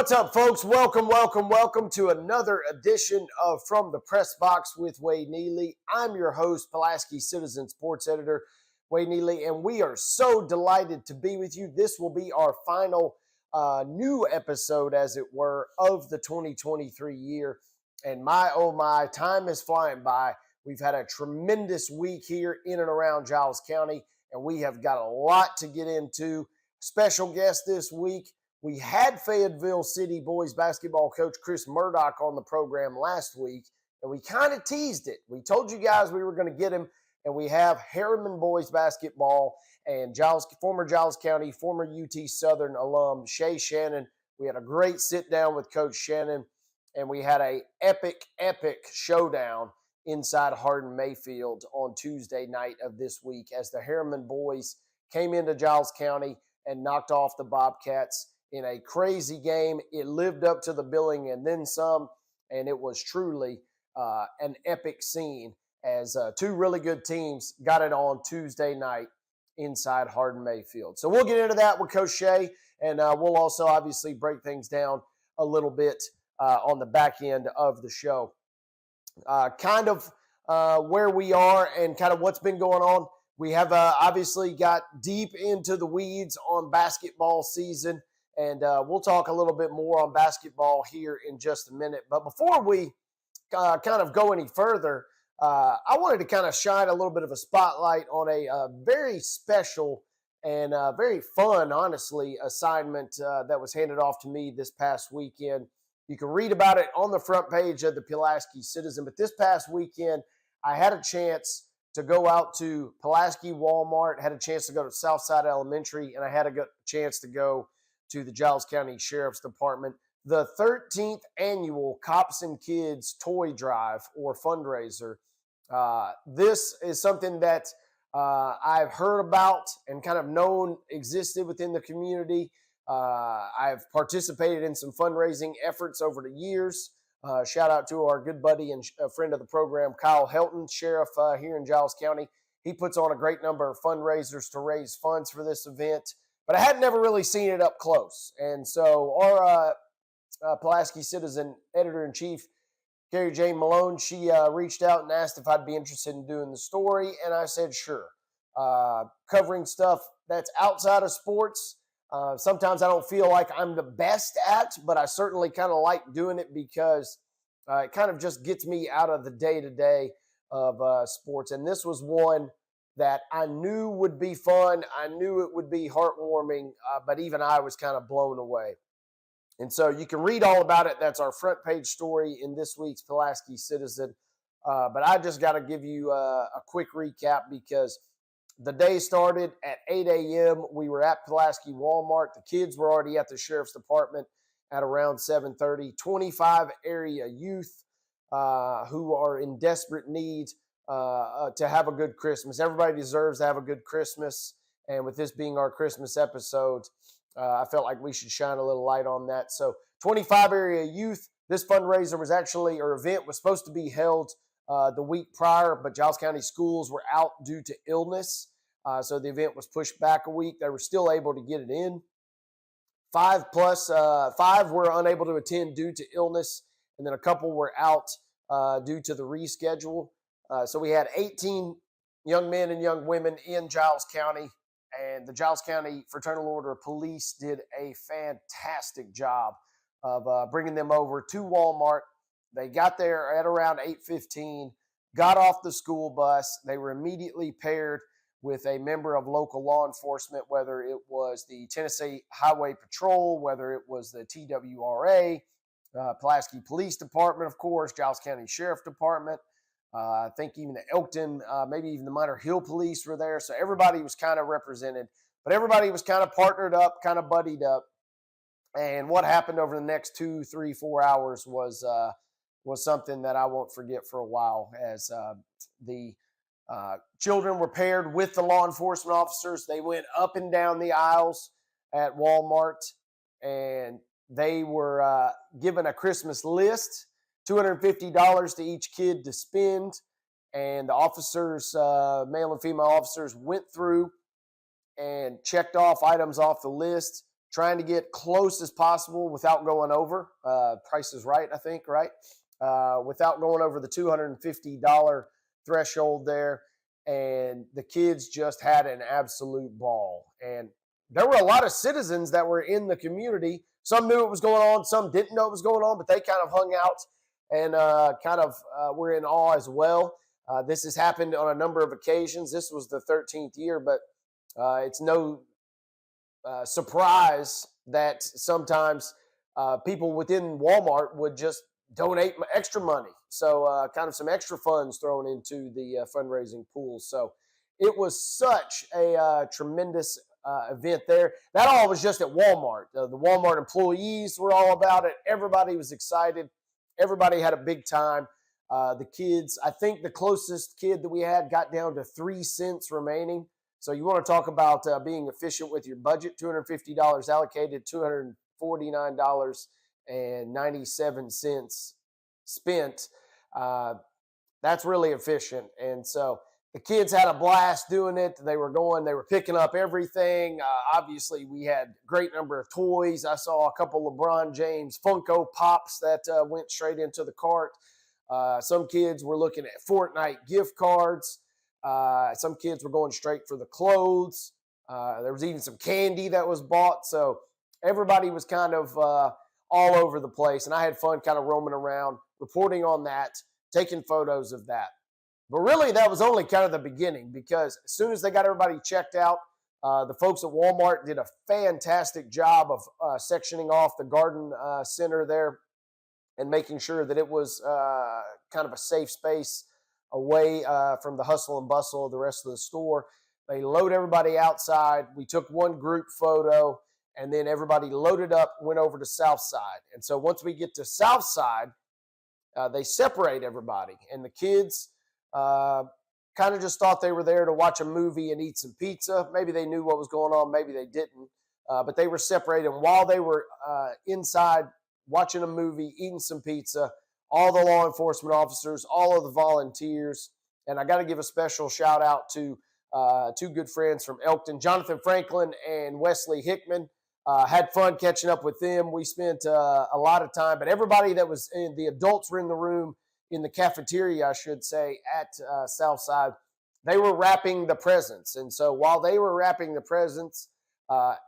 What's up, folks? Welcome to another edition of From the Pressbox with Wade Neely. I'm your host, Pulaski Citizen Sports Editor, Wade Neely, and we are so delighted to be with you. This will be our final new episode, as it were, of the 2023 year. And oh my, time is flying by. We've had a tremendous week here in and around Giles County, and we have got a lot to get into. Special guest this week. We had Fayetteville City boys basketball coach Chris Murdoch on the program last week, and we kind of teased it. We told you guys we were going to get him, and we have Harriman boys basketball and former Giles County, former UT Southern alum Shay Shannon. We had a great sit-down with Coach Shannon, and we had a epic showdown inside Hardin Mayfield on Tuesday night of this week as the Harriman boys came into Giles County and knocked off the Bobcats in a crazy game. It lived up to the billing and then some, and it was truly an epic scene as two really good teams got it on Tuesday night inside Hardin Mayfield. So we'll get into that with Coach Shay, and we'll also obviously break things down a little bit on the back end of the show. Where we are and kind of what's been going on. We have obviously got deep into the weeds on basketball season. And we'll talk a little bit more on basketball here in just a minute. But before we kind of go any further, I wanted to kind of shine a little bit of a spotlight on a very special and very fun, honestly, assignment that was handed off to me this past weekend. You can read about it on the front page of the Pulaski Citizen. But this past weekend, I had a chance to go out to Pulaski Walmart, had a chance to go to Southside Elementary, and I had a chance to go to the Giles County Sheriff's Department, the 13th annual Cops and Kids Toy Drive or fundraiser. This is something that I've heard about and kind of known existed within the community. I've participated in some fundraising efforts over the years. Shout out to our good buddy and a friend of the program, Kyle Helton, Sheriff here in Giles County. He puts on a great number of fundraisers to raise funds for this event. But I had never really seen it up close. And so our Pulaski Citizen Editor-in-Chief, Carrie Jane Malone, she reached out and asked if I'd be interested in doing the story. And I said, sure. Covering stuff that's outside of sports. Sometimes I don't feel like I'm the best at, but I certainly kind of like doing it because it kind of just gets me out of the day-to-day of sports. And this was one that I knew would be fun. I knew it would be heartwarming, but even I was kind of blown away. And so you can read all about it. That's our front page story in this week's Pulaski Citizen. But I just got to give you a quick recap because the day started at 8 a.m. We were at Pulaski Walmart. The kids were already at the Sheriff's Department at around 7:30. 25 area youth who are in desperate need to have a good Christmas. Everybody deserves to have a good Christmas. And with this being our Christmas episode, I felt like we should shine a little light on that. So 25 area youth, this fundraiser event was supposed to be held the week prior, but Giles County schools were out due to illness. So the event was pushed back a week. They were still able to get it in. Five were unable to attend due to illness, and then a couple were out due to the reschedule. So we had 18 young men and young women in Giles County, and the Giles County Fraternal Order of Police did a fantastic job of bringing them over to Walmart. They got there at around 8:15, got off the school bus. They were immediately paired with a member of local law enforcement, whether it was the Tennessee Highway Patrol, whether it was the TWRA, Pulaski Police Department, of course, Giles County Sheriff Department. I think even the Elkton, maybe even the Minor Hill Police were there. So everybody was kind of represented, but everybody was kind of partnered up, kind of buddied up. And what happened over the next 2, 3, 4 hours was something that I won't forget for a while as the children were paired with the law enforcement officers. They went up and down the aisles at Walmart, and they were given a Christmas list, $250 to each kid to spend. And the officers, male and female officers, went through and checked off items off the list, trying to get close as possible without going over. Price is Right, I think, right? Without going over the $250 threshold there. And the kids just had an absolute ball. And there were a lot of citizens that were in the community. Some knew it was going on, some didn't know it was going on, but they kind of hung out and were in awe as well. This has happened on a number of occasions. This was the 13th year, but it's no surprise that sometimes people within Walmart would just donate extra money. So kind of some extra funds thrown into the fundraising pool. So it was such a tremendous event there. That all was just at Walmart. The Walmart employees were all about it. Everybody was excited. Everybody had a big time. The kids, I think the closest kid that we had got down to 3 cents remaining. So you want to talk about being efficient with your budget, $250 allocated, $249.97 spent. That's really efficient. And so the kids had a blast doing it. They were picking up everything. Obviously, we had a great number of toys. I saw a couple LeBron James Funko Pops that went straight into the cart. Some kids were looking at Fortnite gift cards. Some kids were going straight for the clothes. There was even some candy that was bought. So everybody was kind of all over the place. And I had fun kind of roaming around, reporting on that, taking photos of that. But really, that was only kind of the beginning, because as soon as they got everybody checked out, the folks at Walmart did a fantastic job of sectioning off the garden center there and making sure that it was kind of a safe space away from the hustle and bustle of the rest of the store. They load everybody outside. We took one group photo, and then everybody loaded up, went over to South Side. And so once we get to South Side, they separate everybody. And the kids kind of just thought they were there to watch a movie and eat some pizza. Maybe they knew what was going on. Maybe they didn't. But they were separated. And while they were inside watching a movie, eating some pizza, all the law enforcement officers, all of the volunteers, and I got to give a special shout out to two good friends from Elkton, Jonathan Franklin and Wesley Hickman. Had fun catching up with them. We spent a lot of time, but everybody that was in, the adults were in the room, in the cafeteria, I should say, at Southside. They were wrapping the presents. And so while they were wrapping the presents,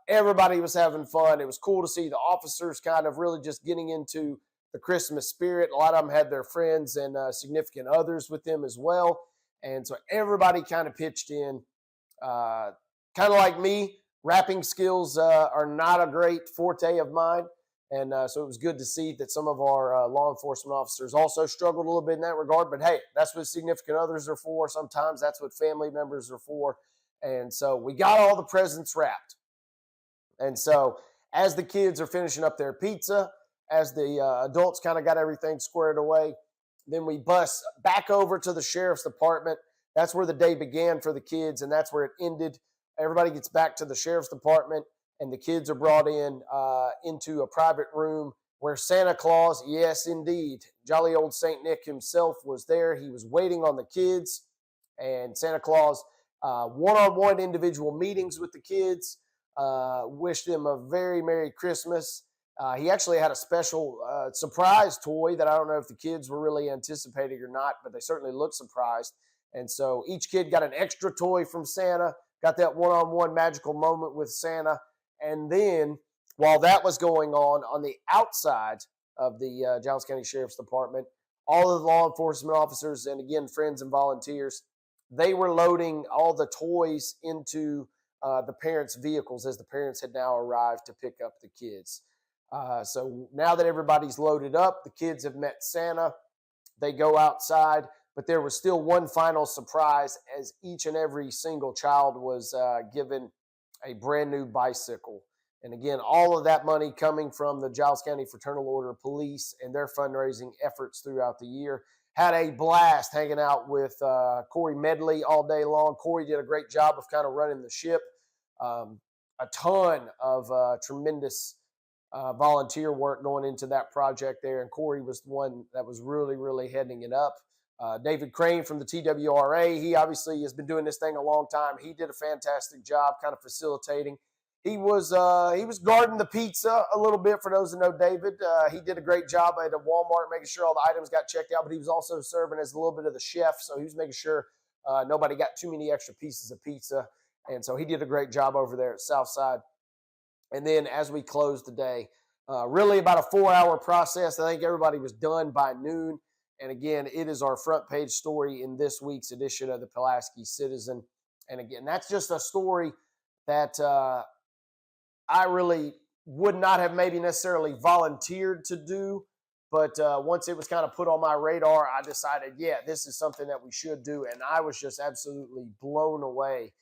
everybody was having fun. It was cool to see the officers kind of really just getting into the Christmas spirit. A lot of them had their friends and significant others with them as well. And so everybody kind of pitched in. Kind of like me, rapping skills are not a great forte of mine. And so it was good to see that some of our law enforcement officers also struggled a little bit in that regard. But hey, that's what significant others are for. Sometimes that's what family members are for. And so we got all the presents wrapped. And so as the kids are finishing up their pizza, as the adults kind of got everything squared away, then we bus back over to the sheriff's department. That's where the day began for the kids, and that's where it ended. Everybody gets back to the sheriff's department, and the kids are brought in into a private room where Santa Claus, yes, indeed, jolly old St. Nick himself was there. He was waiting on the kids, and Santa Claus one-on-one individual meetings with the kids, wished them a very Merry Christmas. He actually had a special surprise toy that I don't know if the kids were really anticipating or not, but they certainly looked surprised. And so each kid got an extra toy from Santa, got that one-on-one magical moment with Santa. And then while that was going on the outside of the Giles County Sheriff's Department, all of the law enforcement officers and, again, friends and volunteers, they were loading all the toys into the parents' vehicles as the parents had now arrived to pick up the kids. So now that everybody's loaded up, the kids have met Santa. They go outside, but there was still one final surprise as each and every single child was given a brand new bicycle. And again, all of that money coming from the Giles County Fraternal Order Police and their fundraising efforts throughout the year. Had a blast hanging out with Corey Medley all day long. Corey did a great job of kind of running the ship. A ton of tremendous volunteer work going into that project there, and Corey was the one that was really, really heading it up. David Crane from the TWRA, he obviously has been doing this thing a long time. He did a fantastic job kind of facilitating. he was guarding the pizza a little bit. For those who know David, he did a great job at a Walmart making sure all the items got checked out. But he was also serving as a little bit of the chef, so he was making sure nobody got too many extra pieces of pizza. And so he did a great job over there at Southside. And then as we closed the day, really about a 4-hour process. I think everybody was done by noon. And again, it is our front page story in this week's edition of the Pulaski Citizen. And again, that's just a story that I really would not have maybe necessarily volunteered to do. But once it was kind of put on my radar, I decided, yeah, this is something that we should do. And I was just absolutely blown away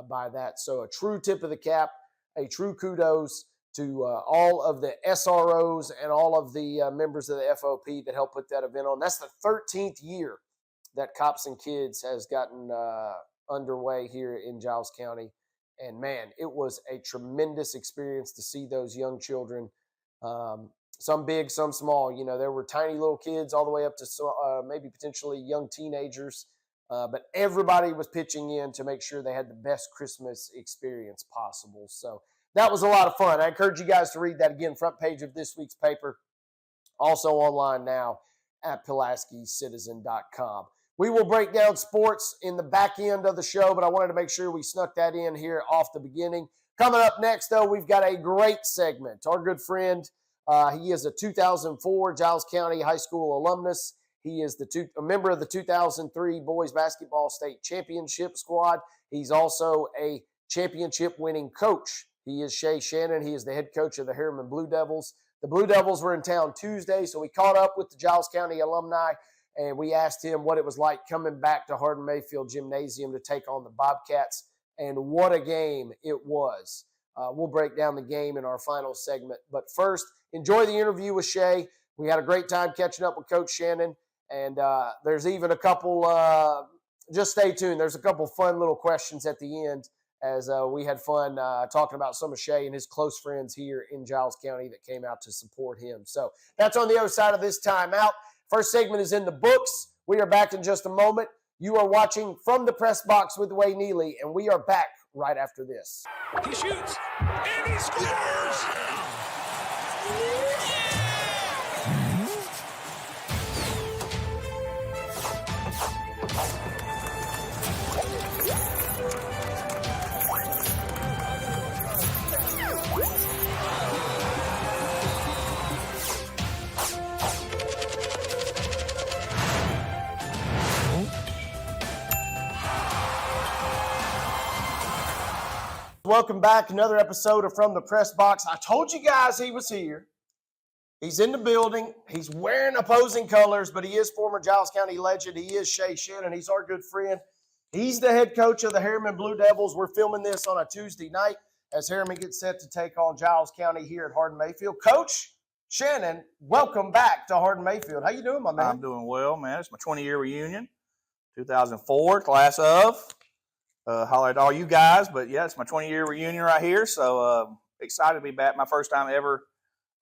by that. So a true tip of the cap, a true kudos to all of the SROs and all of the members of the FOP that helped put that event on. That's the 13th year that Cops and Kids has gotten underway here in Giles County. And, man, it was a tremendous experience to see those young children, some big, some small. You know, there were tiny little kids all the way up to maybe potentially young teenagers. But everybody was pitching in to make sure they had the best Christmas experience possible. So that was a lot of fun. I encourage you guys to read that again, front page of this week's paper, also online now at PulaskiCitizen.com. We will break down sports in the back end of the show, but I wanted to make sure we snuck that in here off the beginning. Coming up next, though, we've got a great segment. Our good friend, he is a 2004 Giles County High School alumnus. He is a member of the 2003 Boys Basketball State Championship squad. He's also a championship-winning coach. He is Shay Shannon. He is the head coach of the Harriman Blue Devils. The Blue Devils were in town Tuesday, so we caught up with the Giles County alumni, and we asked him what it was like coming back to Hardin Mayfield Gymnasium to take on the Bobcats, and what a game it was. We'll break down the game in our final segment. But first, enjoy the interview with Shay. We had a great time catching up with Coach Shannon, and there's even a couple just stay tuned. There's a couple fun little questions at the end as we had fun talking about some of Shay and his close friends here in Giles County that came out to support him. So that's on the other side of this timeout. First segment is in the books. We are back in just a moment. You are watching From the Press Box with Wayne Neely, and we are back right after this. He shoots, and he scores! Welcome back. Another episode of From the Press Box. I told you guys he was here. He's in the building. He's wearing opposing colors, but he is former Giles County legend. He is Shay Shannon. He's our good friend. He's the head coach of the Harriman Blue Devils. We're filming this on a Tuesday night as Harriman gets set to take on Giles County here at Hardin Mayfield. Coach Shannon, welcome back to Hardin Mayfield. How you doing, my man? I'm doing well, man. It's my 20-year reunion, 2004, class of. Holler at all you guys, but yeah, it's my 20-year reunion right here. So excited to be back. My first time ever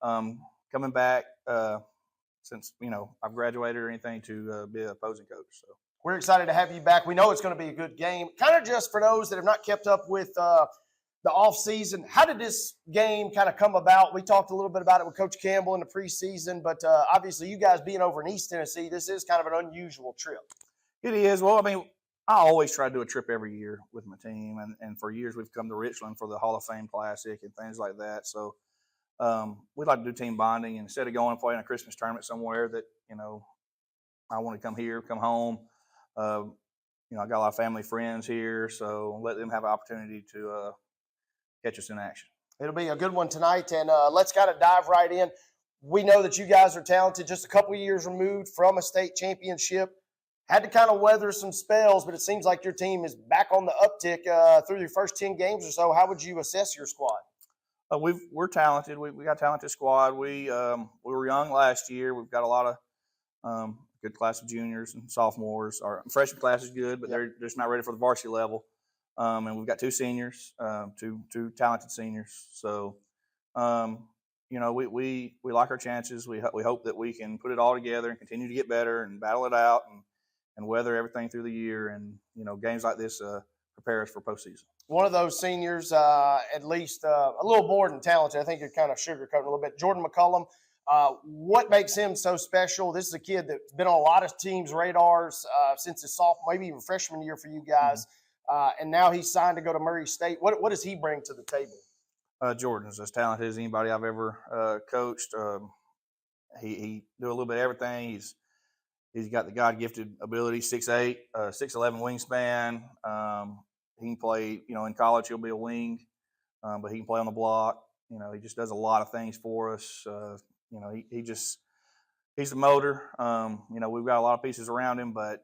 coming back since I've graduated or anything to be an opposing coach. So we're excited to have you back. We know it's going to be a good game. Kind of just for those that have not kept up with the off season, how did this game kind of come about? We talked a little bit about it with Coach Campbell in the preseason, but obviously you guys being over in East Tennessee, this is kind of an unusual trip. It is. Well, I mean, I always try to do a trip every year with my team, and for years we've come to Richland for the Hall of Fame Classic and things like that. So we like to do team bonding, and instead of going and playing a Christmas tournament somewhere that I want to come here, come home. I got a lot of family friends here, so let them have an opportunity to catch us in action. It'll be a good one tonight, and let's kind of dive right in. We know that you guys are talented, just a couple of years removed from a state championship. Had to kind of weather some spells, but it seems like your team is back on the uptick through your first 10 games or so. How would you assess your squad? We're talented. We got a talented squad. We were young last year. We've got a lot of good class of juniors and sophomores. Our freshman class is good, but they're just not ready for the varsity level. And we've got two seniors, two talented seniors. So, we like our chances. We hope that we can put it all together and continue to get better and battle it out and weather everything through the year. And, games like this prepare us for postseason. one of those seniors, at least a little bored and talented. I think you're kind of sugarcoating a little bit. Jordan McCullum, what makes him so special? This is a kid that's been on a lot of teams' radars since his sophomore, maybe even freshman year for you guys. And now he's signed to go to Murray State. What does he bring to the table? Jordan's as talented as anybody I've ever coached. He do a little bit of everything. He's got the God gifted ability, 6'8", 6'11" wingspan. He can play, in college he'll be a wing, but he can play on the block. He just does a lot of things for us. He's the motor. We've got a lot of pieces around him, but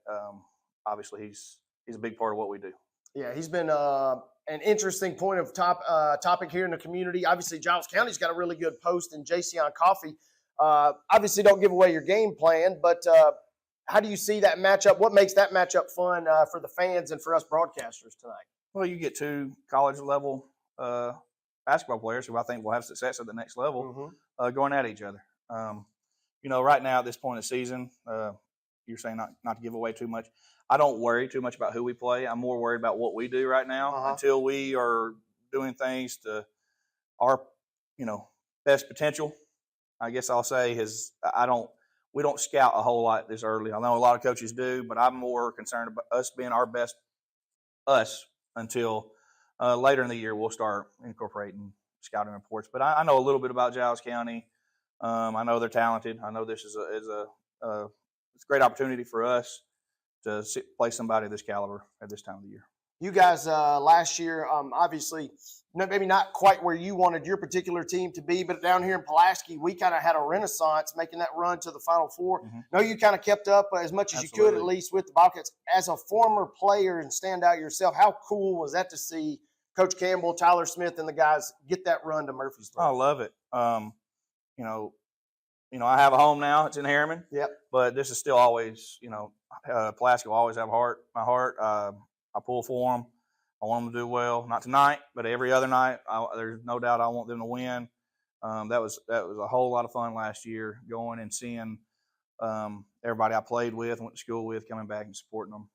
obviously he's a big part of what we do. Yeah, he's been an interesting point of topic here in the community. Obviously, Giles County's got a really good post in JC on Coffee. Obviously, don't give away your game plan, but how do you see that matchup? What makes that matchup fun for the fans and for us broadcasters tonight? Well, you get two college-level basketball players who I think will have success at the next level going at each other. Right now at this point in the season, you're saying not to give away too much. I don't worry too much about who we play. I'm more worried about what we do right now until we are doing things to our, best potential. I guess I'll say we don't scout a whole lot this early. I know a lot of coaches do, but I'm more concerned about us being our best until later in the year we'll start incorporating scouting reports. But I know a little bit about Giles County. I know they're talented. I know this is a great opportunity for us to play somebody of this caliber at this time of the year. You guys last year, obviously, maybe not quite where you wanted your particular team to be, but down here in Pulaski, we kind of had a renaissance making that run to the Final Four. No, you kind of kept up as much as you could, at least with the Bobcats. As a former player and stand out yourself, how cool was that to see Coach Campbell, Tyler Smith, and the guys get that run to Murfreesboro? I love it. I have a home now. It's in Harriman. Yep. But this is still always, Pulaski will always have my heart. I pull for them. I want them to do well. Not tonight, but every other night. There's no doubt I want them to win. That was a whole lot of fun last year, going and seeing everybody I played with, went to school with, coming back and supporting them.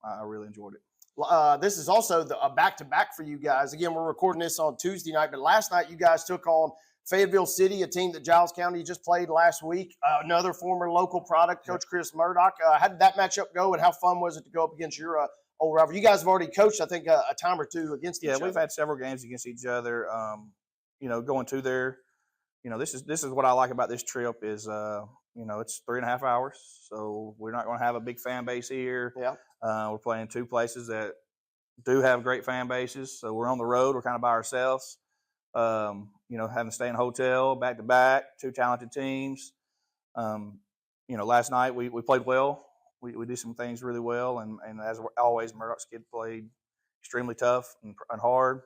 I really enjoyed it. This is also a back-to-back for you guys. Again, we're recording this on Tuesday night, but last night you guys took on Fayetteville City, a team that Giles County just played last week. Another former local product, Coach Chris Murdoch. How did that matchup go, and how fun was it to go up against your old rival? You guys have already coached, I think, a time or two against each other. Yeah, we've had several games against each other. Going to there, this is what I like about this trip is, it's 3.5 hours, so we're not going to have a big fan base here. Yeah. We're playing two places that do have great fan bases, so we're on the road. We're kind of by ourselves. Having to stay in a hotel back to back, two talented teams. Last night we played well. We did some things really well, and as always, Murdoch's kid played extremely tough and hard.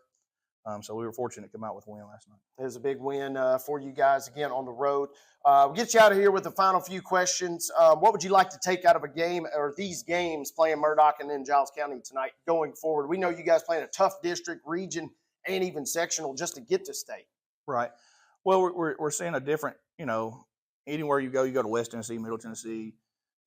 So we were fortunate to come out with a win last night. It was a big win for you guys again on the road. We'll get you out of here with the final few questions. What would you like to take out of a game or these games playing Murdoch and then Giles County tonight going forward? We know you guys playing a tough district, region, and even sectional just to get to state. Right. Well, we're seeing a different, anywhere you go to West Tennessee, Middle Tennessee,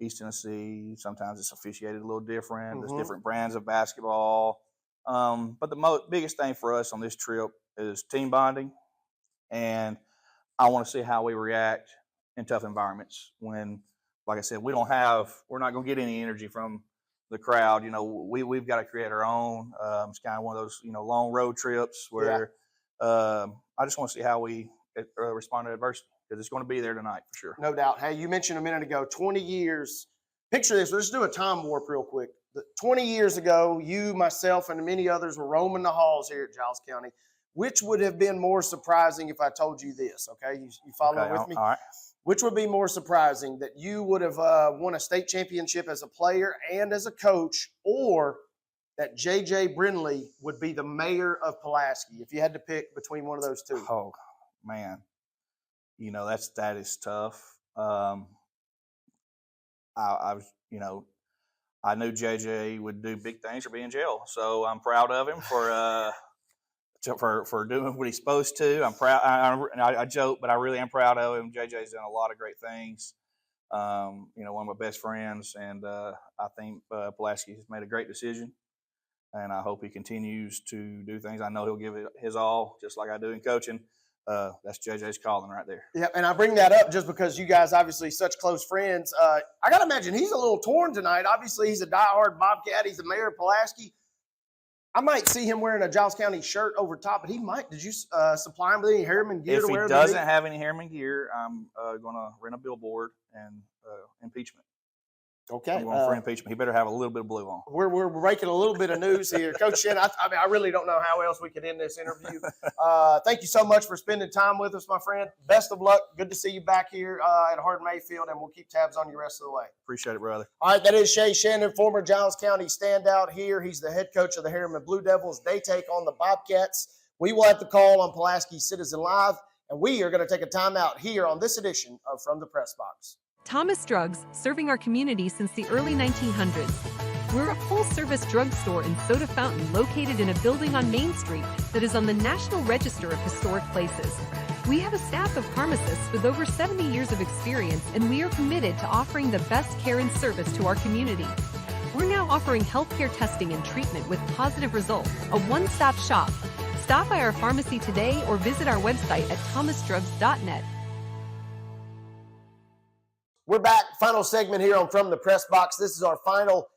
East Tennessee. Sometimes it's officiated a little different. There's different brands of basketball. But the biggest thing for us on this trip is team bonding. And I want to see how we react in tough environments when, like I said, we're not going to get any energy from the crowd. We've got to create our own. It's kind of one of those, long road trips where I just want to see how we respond to adversity, because it's going to be there tonight for sure. No doubt. Hey, you mentioned a minute ago, 20 years. Picture this. Let's do a time warp real quick. 20 years ago, you, myself, and many others were roaming the halls here at Giles County. Which would have been more surprising if I told you this, okay? You follow with me? All right. Which would be more surprising, that you would have won a state championship as a player and as a coach, or that J.J. Brindley would be the mayor of Pulaski, if you had to pick between one of those two? Oh, man. That is tough. I knew JJ would do big things or be in jail, so I'm proud of him for doing what he's supposed to. I'm proud. I joke, but I really am proud of him. JJ's done a lot of great things. One of my best friends, and I think Pulaski has made a great decision. and I hope he continues to do things. I know he'll give it his all, just like I do in coaching. That's JJ's calling right there. Yeah, and I bring that up just because you guys obviously such close friends. I got to imagine he's a little torn tonight. Obviously, he's a diehard Bobcat. He's the mayor of Pulaski. I might see him wearing a Giles County shirt over top, but he might. Did you supply him with any Harriman gear If to he wear? doesn't have any Harriman gear, I'm going to rent a billboard and impeachment. Okay. I'm going for impeachment. He better have a little bit of blue on. We're breaking a little bit of news here. Coach Shen, I mean, I really don't know how else we could end this interview. Thank you so much for spending time with us, my friend. Best of luck. Good to see you back here at Hardin Mayfield, and we'll keep tabs on you the rest of the way. Appreciate it, brother. All right, that is Shay Shannon, former Giles County standout here. He's the head coach of the Harriman Blue Devils. They take on the Bobcats. We will have the call on Pulaski Citizen Live, and we are going to take a timeout here on this edition of From the Press Box. Thomas Drugs, serving our community since the early 1900s. We're a full-service drugstore and soda fountain located in a building on Main Street that is on the National Register of Historic Places. We have a staff of pharmacists with over 70 years of experience, and we are committed to offering the best care and service to our community. We're now offering healthcare testing and treatment with positive results, a one-stop shop. Stop by our pharmacy today or visit our website at thomasdrugs.net. We're back. Final segment here on From the Press Box. This is our final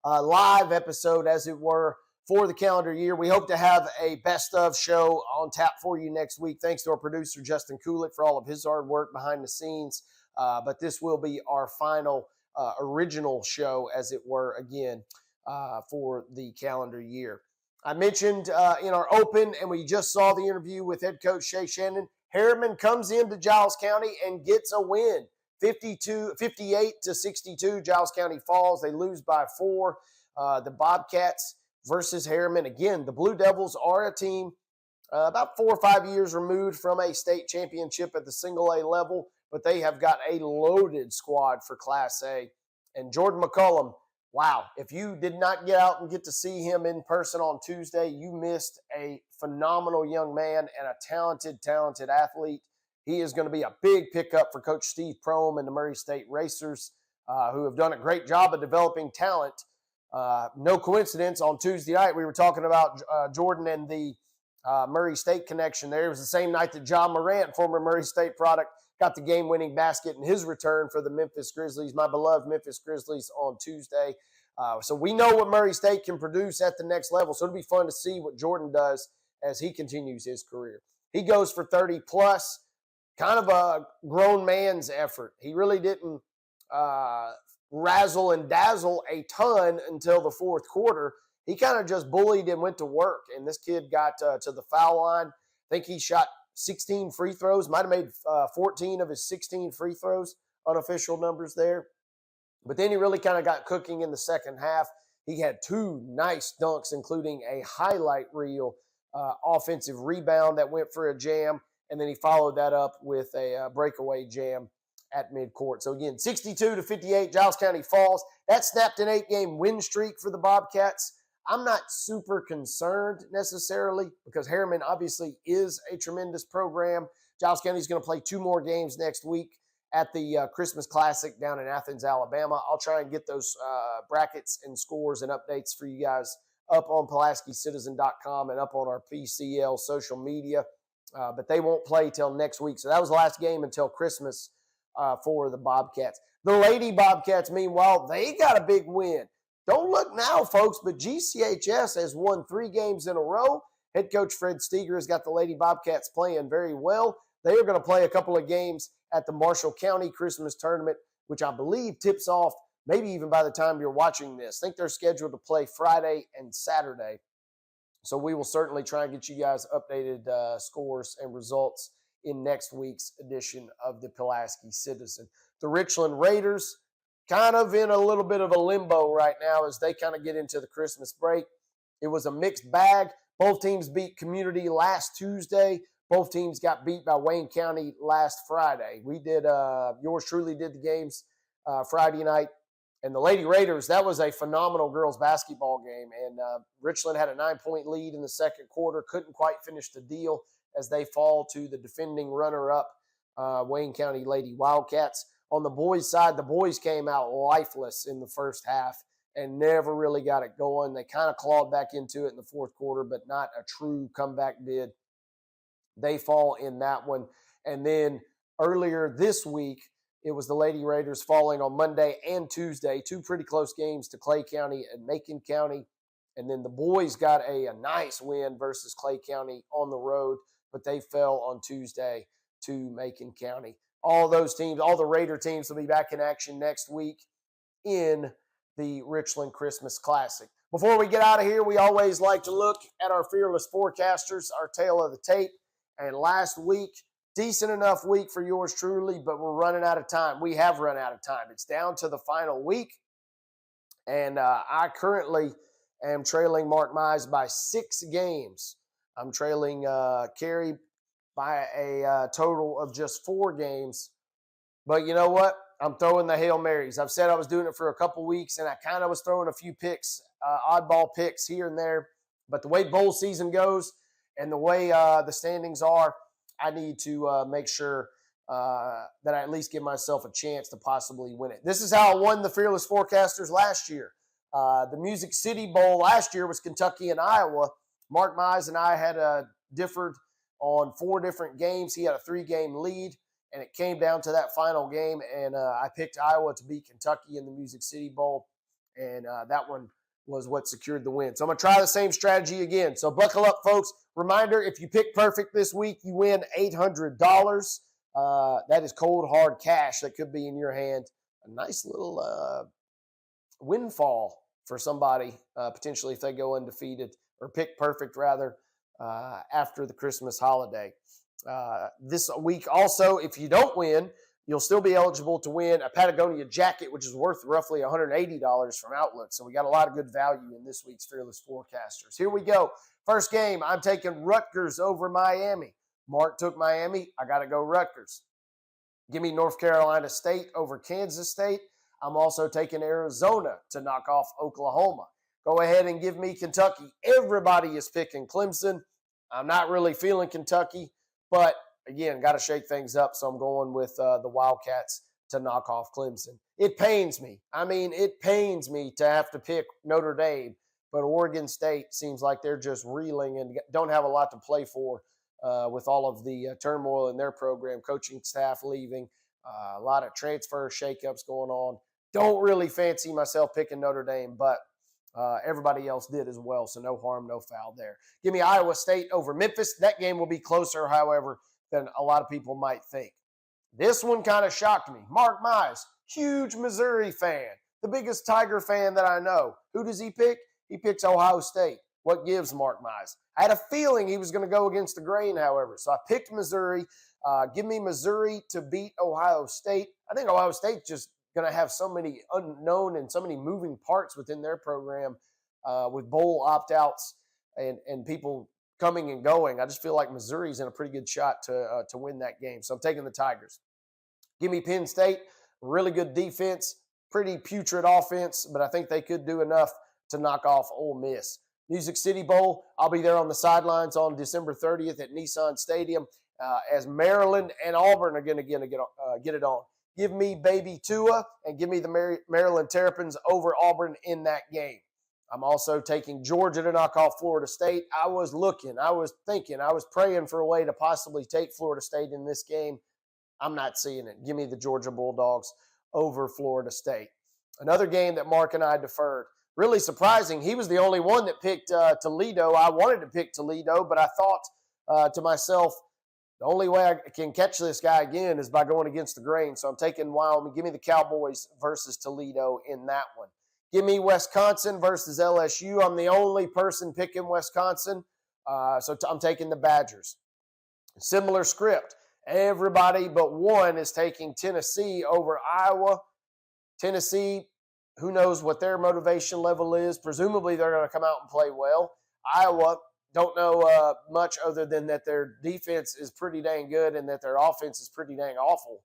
live episode, as it were, for the calendar year. We hope to have a best of show on tap for you next week. Thanks to our producer, Justin Kulik, for all of his hard work behind the scenes. But this will be our final original show, as it were, again, for the calendar year. I mentioned in our open, and we just saw the interview with head coach Shay Shannon, Harriman comes into Giles County and gets a win. 58-62, Giles County falls. They lose by 4. The Bobcats versus Harriman. Again, the Blue Devils are a team about 4 or 5 years removed from a state championship at the single A level, but they have got a loaded squad for Class A. And Jordan McCullum, wow, if you did not get out and get to see him in person on Tuesday, you missed a phenomenal young man and a talented athlete. He is going to be a big pickup for Coach Steve Prohm and the Murray State Racers, who have done a great job of developing talent. No coincidence, on Tuesday night, we were talking about Jordan and the Murray State connection there. It was the same night that John Morant, former Murray State product, got the game-winning basket in his return for the Memphis Grizzlies, my beloved Memphis Grizzlies, on Tuesday. So we know what Murray State can produce at the next level, so it'll be fun to see what Jordan does as he continues his career. He goes for 30-plus. Kind of a grown man's effort. He really didn't razzle and dazzle a ton until the fourth quarter. He kind of just bullied and went to work, and this kid got to the foul line. I think he shot 16 free throws, might have made 14 of his 16 free throws, unofficial numbers there. But then he really kind of got cooking in the second half. He had 2 nice dunks, including a highlight reel offensive rebound that went for a jam. And then he followed that up with a breakaway jam at midcourt. So, again, 62-58, Giles County falls. That snapped an 8-game win streak for the Bobcats. I'm not super concerned necessarily because Harriman obviously is a tremendous program. Giles County is going to play 2 more games next week at the Christmas Classic down in Athens, Alabama. I'll try and get those brackets and scores and updates for you guys up on PulaskiCitizen.com and up on our PCL social media. But they won't play till next week. So that was the last game until Christmas for the Bobcats. The Lady Bobcats, meanwhile, they got a big win. Don't look now, folks, but GCHS has won 3 games in a row. Head coach Fred Steger has got the Lady Bobcats playing very well. They are going to play a couple of games at the Marshall County Christmas Tournament, which I believe tips off maybe even by the time you're watching this. I think they're scheduled to play Friday and Saturday. So we will certainly try and get you guys updated scores and results in next week's edition of the Pulaski Citizen. The Richland Raiders kind of in a little bit of a limbo right now as they kind of get into the Christmas break. It was a mixed bag. Both teams beat Community last Tuesday. Both teams got beat by Wayne County last Friday. We did, yours truly did the games Friday night. And the Lady Raiders, that was a phenomenal girls basketball game. And Richland had a 9-point lead in the second quarter, couldn't quite finish the deal as they fall to the defending runner-up Wayne County Lady Wildcats. On the boys' side, the boys came out lifeless in the first half. and never really got it going. They kind of clawed back into it in the fourth quarter, but not a true comeback bid. They fall in that one. And then earlier this week, it was the Lady Raiders falling on Monday and Tuesday, two pretty close games to Clay County and Macon County. And then the boys got a nice win versus Clay County on the road, but they fell on Tuesday to Macon County. All those teams, all the Raider teams will be back in action next week in the Richland Christmas Classic. Before we get out of here, we always like to look at our fearless forecasters, our tale of the tape. And last week, decent enough week for yours truly, but we're running out of time. We have run out of time. It's down to the final week. And I currently am trailing Mark Mize by 6 games. I'm trailing Carey by a total of just 4 games. But you know what? I'm throwing the Hail Marys. I've said I was doing it for a couple weeks, and I kind of was throwing a few picks, oddball picks here and there. But the way bowl season goes and the way the standings are, I need to make sure that I at least give myself a chance to possibly win it. This is how I won the Fearless Forecasters last year. The Music City Bowl last year was Kentucky and Iowa. Mark Mize and I had differed on 4 different games. He had a 3-game lead, and it came down to that final game, and I picked Iowa to beat Kentucky in the Music City Bowl, and that one was what secured the win. So I'm going to try the same strategy again. So buckle up, folks. Reminder, if you pick perfect this week, you win $800. That is cold, hard cash that could be in your hand. A nice little windfall for somebody, potentially, if they go undefeated or pick perfect, rather, after the Christmas holiday. This week also, if you don't win, you'll still be eligible to win a Patagonia jacket, which is worth roughly $180 from Outlook. So we got a lot of good value in this week's Fearless Forecasters. Here we go. First game, I'm taking Rutgers over Miami. Mark took Miami. I got to go Rutgers. Give me North Carolina State over Kansas State. I'm also taking Arizona to knock off Oklahoma. Go ahead and give me Kentucky. Everybody is picking Clemson. I'm not really feeling Kentucky, but again, got to shake things up, so I'm going with the Wildcats to knock off Clemson. It pains me. I mean, it pains me to have to pick Notre Dame, but Oregon State seems like they're just reeling and don't have a lot to play for with all of the turmoil in their program, coaching staff leaving, a lot of transfer shakeups going on. Don't really fancy myself picking Notre Dame, but everybody else did as well, so no harm, no foul there. Give me Iowa State over Memphis. That game will be closer, however, than a lot of people might think. This one kind of shocked me. Mark Mize, huge Missouri fan, the biggest Tiger fan that I know. Who does he pick? He picks Ohio State. What gives Mark Mize? I had a feeling he was going to go against the grain, however, so I picked Missouri. Give me Missouri to beat Ohio State. I think Ohio State just going to have so many unknown and so many moving parts within their program with bowl opt-outs and people coming and going. I just feel like Missouri's in a pretty good shot to win that game. So I'm taking the Tigers. Give me Penn State. Really good defense, pretty putrid offense, but I think they could do enough to knock off Ole Miss. Music City Bowl, I'll be there on the sidelines on December 30th at Nissan Stadium as Maryland and Auburn are going to get it on. Give me baby Tua and give me the Maryland Terrapins over Auburn in that game. I'm also taking Georgia to knock off Florida State. I was thinking, I was praying for a way to possibly take Florida State in this game. I'm not seeing it. Give me the Georgia Bulldogs over Florida State. Another game that Mark and I deferred. Really surprising. He was the only one that picked Toledo. I wanted to pick Toledo, but I thought to myself, the only way I can catch this guy again is by going against the grain. So I'm taking Wyoming. Give me the Cowboys versus Toledo in that one. Give me Wisconsin versus LSU. I'm the only person picking Wisconsin, so I'm taking the Badgers. Similar script. Everybody but one is taking Tennessee over Iowa. Tennessee, who knows what their motivation level is. Presumably they're going to come out and play well. Iowa, don't know much other than that their defense is pretty dang good and that their offense is pretty dang awful.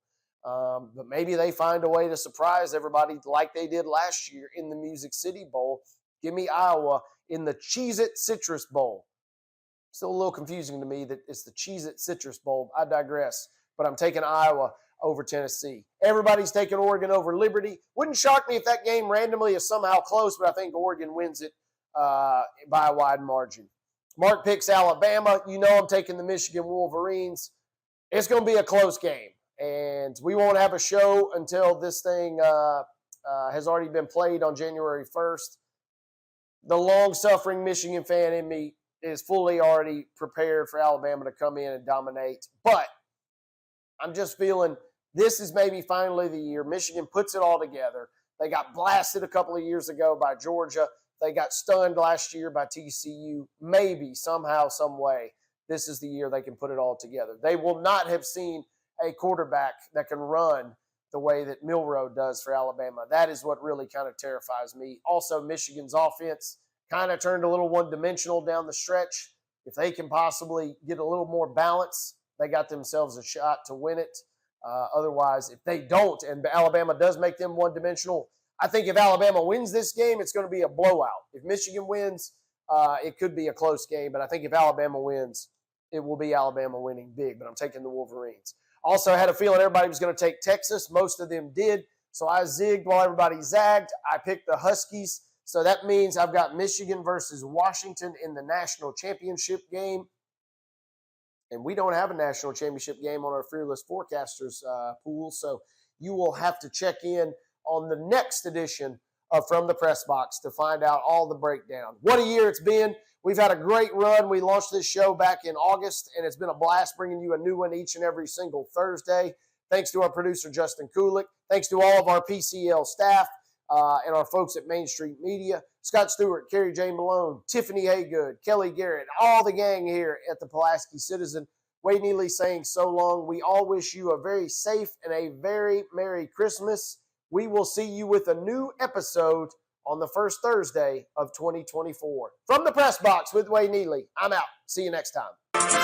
But maybe they find a way to surprise everybody like they did last year in the Music City Bowl. Give me Iowa in the Cheez-It Citrus Bowl. Still a little confusing to me that it's the Cheez-It Citrus Bowl. I digress. But I'm taking Iowa over Tennessee. Everybody's taking Oregon over Liberty. Wouldn't shock me if that game randomly is somehow close, but I think Oregon wins it by a wide margin. Mark picks Alabama. You know I'm taking the Michigan Wolverines. It's going to be a close game, and we won't have a show until this thing has already been played on January 1st. The long-suffering Michigan fan in me is fully already prepared for Alabama to come in and dominate. But I'm just feeling this is maybe finally the year. Michigan puts it all together. They got blasted a couple of years ago by Georgia. They got stunned last year by TCU. Maybe, somehow, some way, this is the year they can put it all together. They will not have seen a quarterback that can run the way that Milroe does for Alabama. That is what really kind of terrifies me. Also, Michigan's offense kind of turned a little one-dimensional down the stretch. If they can possibly get a little more balance, they got themselves a shot to win it. Otherwise, if they don't, and Alabama does make them one-dimensional, I think if Alabama wins this game, it's going to be a blowout. If Michigan wins, it could be a close game. But I think if Alabama wins, it will be Alabama winning big. But I'm taking the Wolverines. Also, I had a feeling everybody was going to take Texas. Most of them did. So I zigged while everybody zagged. I picked the Huskies. So that means I've got Michigan versus Washington in the national championship game. And we don't have a national championship game on our Fearless Forecasters pool. So you will have to check in on the next edition of From the Press Box to find out all the breakdown. What a year it's been. We've had a great run. We launched this show back in August, and it's been a blast bringing you a new one each and every single Thursday. Thanks to our producer, Justin Kulik. Thanks to all of our PCL staff and our folks at Main Street Media. Scott Stewart, Carrie Jane Malone, Tiffany Haygood, Kelly Garrett, all the gang here at the Pulaski Citizen. Wade Neely saying so long. We all wish you a very safe and a very Merry Christmas. We will see you with a new episode on the first Thursday of 2024. From the Press Box with Wade Neely, I'm out. See you next time.